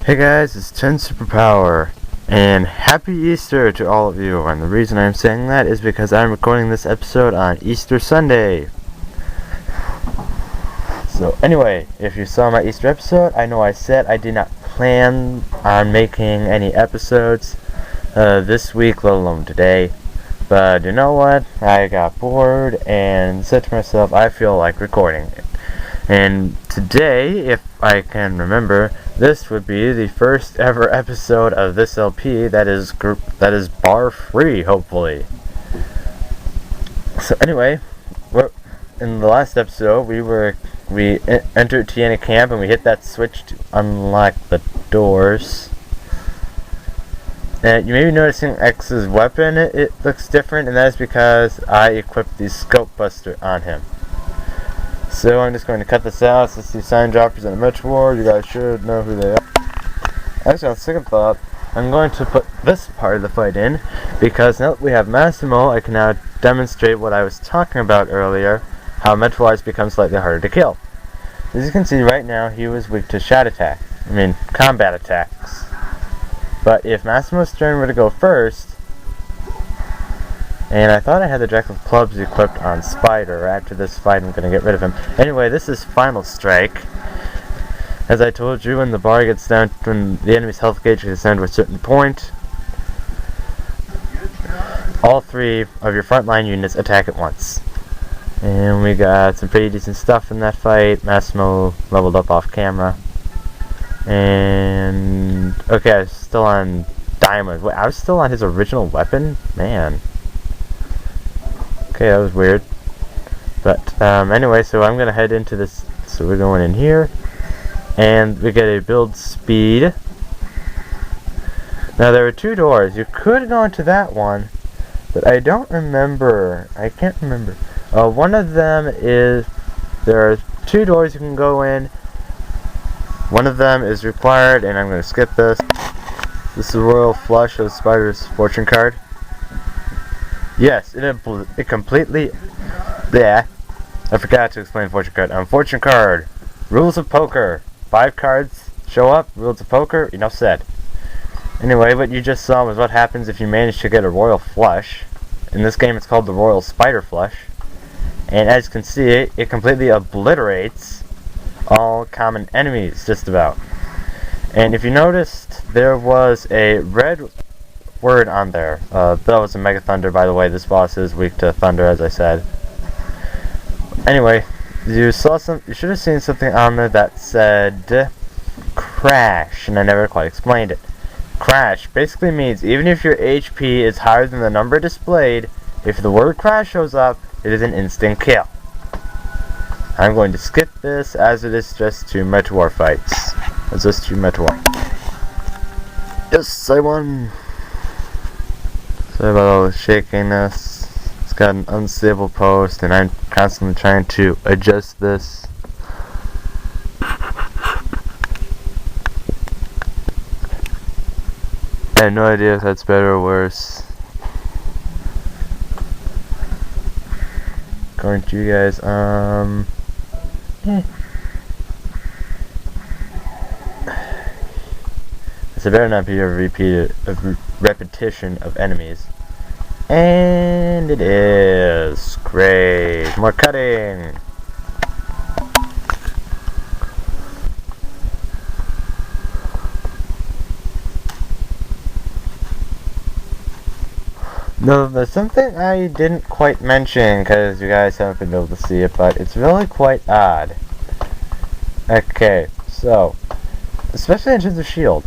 Hey guys, it's 10 Superpower, and Happy Easter to all of you. And the reason I'm saying that is because I'm recording this episode on Easter Sunday. So anyway, if you saw my Easter episode, I know I said I did not plan on making any episodes this week, let alone today. But you know what? I got bored and said to myself, I feel like recording it. And today, if I can remember, this would be the first ever episode of this LP that is bar free, hopefully. So anyway, in the last episode we entered Tianna Camp and we hit that switch to unlock the doors. And you may be noticing X's weapon, it looks different, and that is because I equipped the scope buster on him. So I'm just going to cut this out. Let's see, sign droppers in a Metro War. You guys should know who they are. Actually, on second thought, I'm going to put this part of the fight in, because now that we have Massimo, I can now demonstrate what I was talking about earlier, how Metro Wars become slightly harder to kill. As you can see right now, he was weak to combat attacks. But if Massimo's turn were to go first, and I thought I had the Jack of Clubs equipped on Spider. After this fight, I'm going to get rid of him. Anyway, this is Final Strike. As I told you, when the bar gets down, when the enemy's health gauge gets down to a certain point, all three of your frontline units attack at once. And we got some pretty decent stuff in that fight. Massimo leveled up off camera. And okay, I was still on Diamond. Wait, I was still on his original weapon? Man. Okay, that was weird. But anyway, so I'm gonna head into this. So we're going in here, and we get a build speed. Now there are two doors. You could go into that one, but I don't remember. I can't remember. One of them is, there are two doors you can go in. One of them is required, and I'm gonna skip this. This is a Royal Flush of Spider's Fortune card. Yes, it completely... Yeah, I forgot to explain Fortune card. Fortune card. Rules of poker. 5 cards show up. Rules of poker. Enough said. Anyway, what you just saw was what happens if you manage to get a Royal Flush. In this game, it's called the Royal Spider Flush. And as you can see, it completely obliterates all common enemies, just about. And if you noticed, there was a red word on there. That was a Mega Thunder, by the way. This boss is weak to thunder, as I said. Anyway, you should have seen something on there that said crash, and I never quite explained it. Crash basically means even if your HP is higher than the number displayed, if the word crash shows up, it is an instant kill. I'm going to skip this, as it is just 2 Metro War fights. It's just 2 Metro War. Yes, I won! Sorry about all the shakiness. It's got an unstable post, and I'm constantly trying to adjust this. I have no idea if that's better or worse. According to you guys, So better not be a repetition of enemies. And it is. Great. More cutting. No, there's something I didn't quite mention, because you guys haven't been able to see it, but it's really quite odd. Okay, so especially in terms of shield.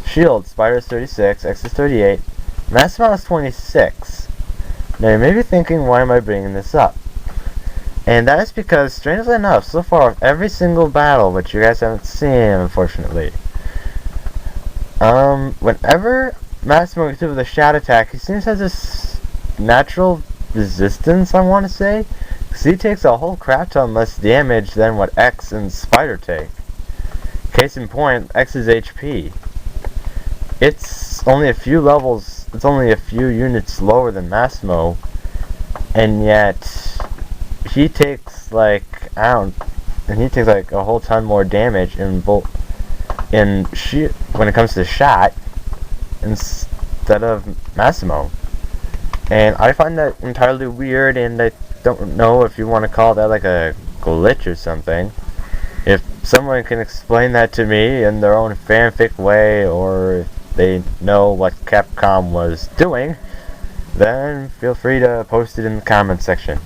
Shield, Spider is 36, X is 38, Massimo is 26. Now you may be thinking, why am I bringing this up? And that is because, strangely enough, so far with every single battle, which you guys haven't seen, unfortunately, whenever Massimo gets hit with a shadow attack, he seems to have this natural resistance, I want to say, because he takes a whole crap ton less damage than what X and Spider take. Case in point, X's HP. It's only a few levels, it's only a few units lower than Massimo, and yet he takes like, he takes like a whole ton more damage in both when it comes to shot instead of Massimo. And I find that entirely weird, and I don't know if you want to call that like a glitch or something. If someone can explain that to me in their own fanfic way, or if they know what Capcom was doing, then feel free to post it in the comments section.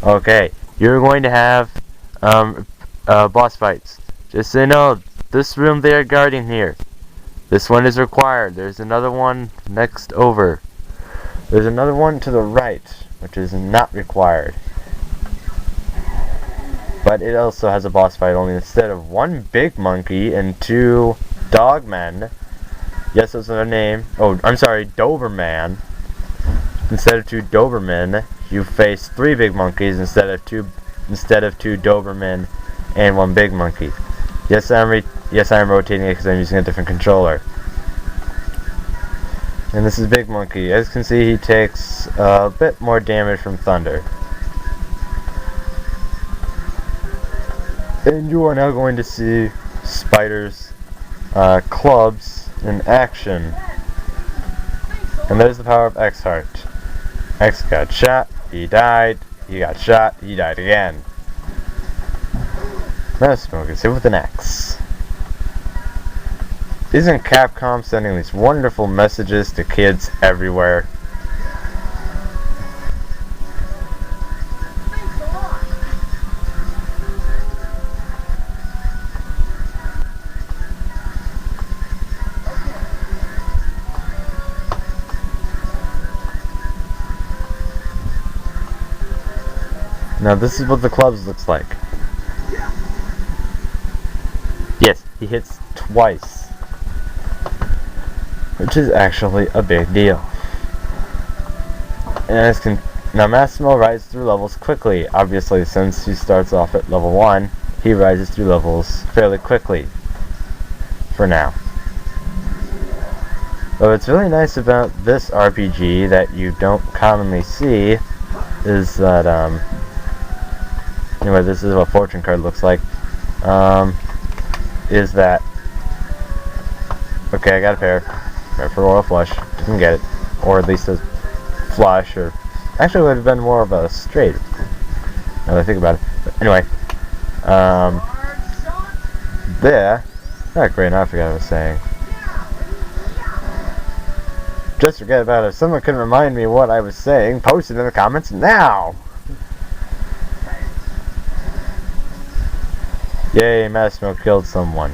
Okay, you're going to have boss fights. Just so you know, this room they are guarding here. This one is required. There's another one next over. There's another one to the right, which is not required. But it also has a boss fight, only instead of one big monkey and two dogmen. Yes, that's their name. Oh, I'm sorry, Doberman. Instead of two Dobermen, you face three big monkeys instead of two Dobermen and one big monkey. Yes, I'm rotating it because I'm using a different controller. And this is Big Monkey. As you can see, he takes a bit more damage from thunder. And you are now going to see Spider's clubs in action. And there's the power of X Heart. X got shot, he died, he got shot, he died again. Massimo gets hit with an X. Isn't Capcom sending these wonderful messages to kids everywhere? Now this is what the clubs looks like. Yes, he hits twice, which is actually a big deal. And now Massimo rises through levels quickly. Obviously, since he starts off at level 1, he rises through levels fairly quickly. For now. But what's really nice about this RPG that you don't commonly see is that, anyway, this is what fortune card looks like, is that, okay, I got a pair for Royal Flush, didn't get it, or at least a flush, or, actually it would have been more of a straight, now that I think about it, but anyway, there, not great, now I forgot what I was saying. Just forget about it. If someone can remind me what I was saying, post it in the comments now! Yay, Massimo killed someone.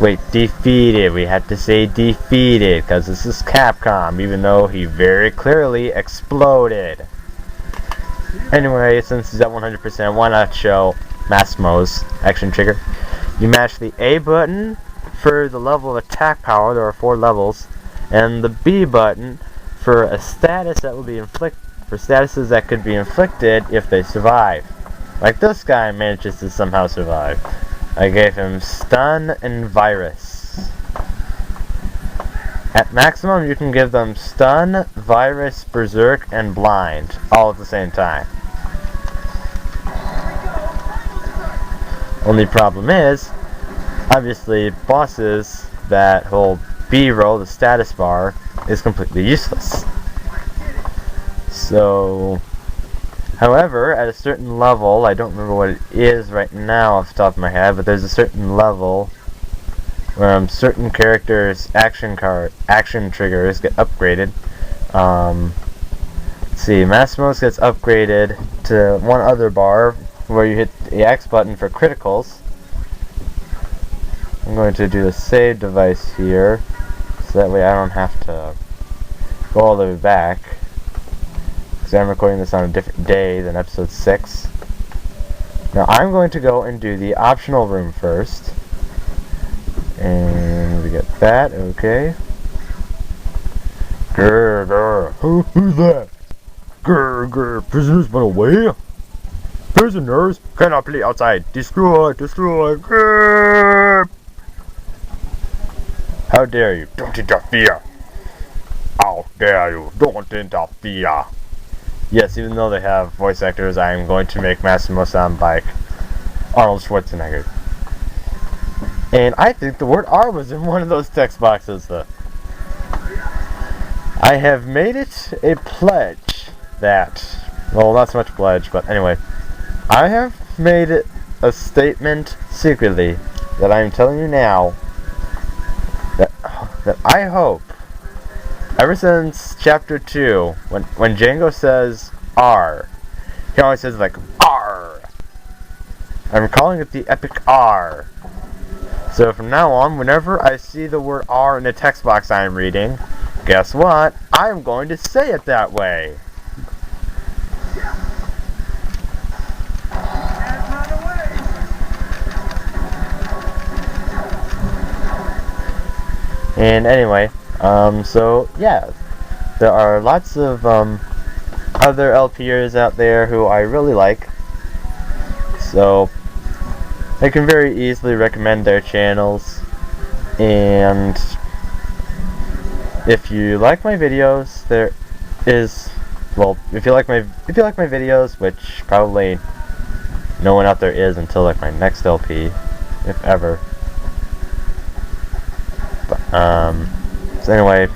Wait, defeated. We had to say defeated, because this is Capcom, even though he very clearly exploded. Anyway, since he's at 100%, why not show Massimo's action trigger? You mash the A button for the level of attack power, there are 4 levels, and the B button for a status that will be for statuses that could be inflicted if they survive. Like this guy manages to somehow survive. I gave him stun and virus. At maximum, you can give them stun, virus, berserk, and blind, all at the same time. Only problem is, obviously, bosses that hold B roll, the status bar, is completely useless. So, however, at a certain level, I don't remember what it is right now off the top of my head, but there's a certain level where certain characters' action triggers get upgraded. Let's see, Massimo's gets upgraded to one other bar where you hit the X button for criticals. I'm going to do the save device here, so that way I don't have to go all the way back, because I'm recording this on a different day than episode 6. Now I'm going to go and do the optional room first, and we get that, okay. Grr, grr, who's that? Grr, grr, prisoners run away? Prisoners cannot play outside. Destroy, destroy, grr! How dare you? Don't interfere! How dare you? Don't interfere! Yes, even though they have voice actors, I am going to make Massimo sound like Arnold Schwarzenegger. And I think the word R was in one of those text boxes. I have made it a pledge that, well, not so much pledge, but anyway, I have made it a statement secretly that I am telling you now that I hope, ever since chapter 2, when Django says R, he always says like R. I'm calling it the epic R. So from now on, whenever I see the word R in the text box I am reading, guess what? I'm going to say it that way. And anyway, so yeah, there are lots of other LPers out there who I really like, so I can very easily recommend their channels. And if you like my videos, there is, well, if you like my videos, which probably no one out there is until like my next LP, if ever. So anyway,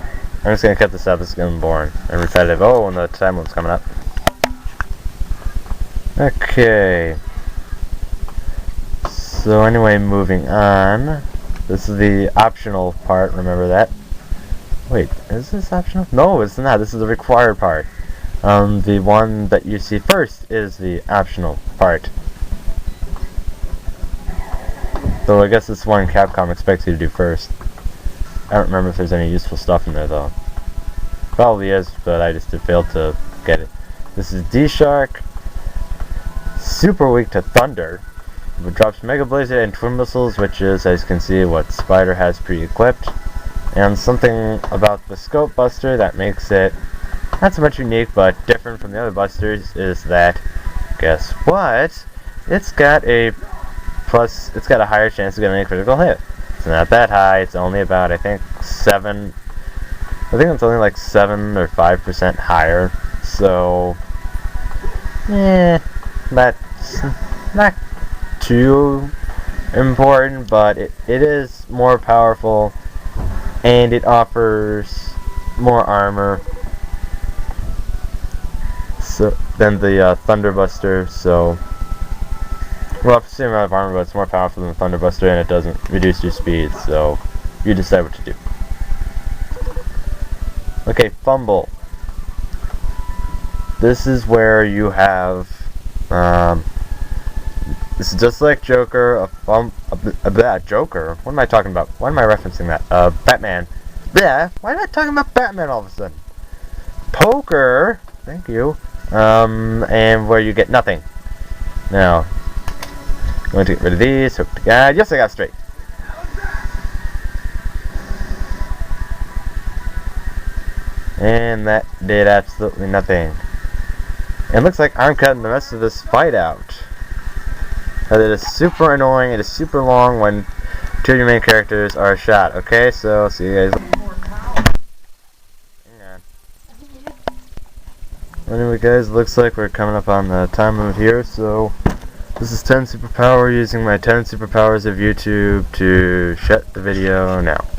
I'm just gonna cut this up. It's getting boring and repetitive. Oh, and the time limit's coming up. Okay. So anyway, moving on. This is the optional part. Remember that. Wait, is this optional? No, it's not. This is the required part. The one that you see first is the optional part. So I guess it's one Capcom expects you to do first. I don't remember if there's any useful stuff in there though. Probably is, but I just failed to get it. This is D-Shark. Super weak to thunder. It drops Mega Blazer and Twin Missiles, which is, as you can see, what Spider has pre-equipped. And something about the Scope Buster that makes it not so much unique, but different from the other busters is that, guess what? It's got a higher chance of getting a critical hit. It's not that high. It's only about, I think it's only like 7 or 5% higher. So, that's not too important, but it is more powerful, and it offers more armor than the Thunderbuster. So, well, it's the same amount of armor, but it's more powerful than the Thunderbuster, and it doesn't reduce your speed, so you decide what to do. Okay, Fumble. This is where you have, this is just like Joker, Joker? What am I talking about? Why am I referencing that? Batman. Yeah, why am I talking about Batman all of a sudden? Poker, thank you, and where you get nothing. Now, I'm going to get rid of these. Hook to God. Yes, I got it straight. And that did absolutely nothing. It looks like I'm cutting the rest of this fight out. But it is super annoying. It is super long when two of your main characters are shot. Okay, so see you guys. Hang on. Anyway, guys, looks like we're coming up on the time limit here, so this is 10 Superpower using my 10 Superpowers of YouTube to shut the video now.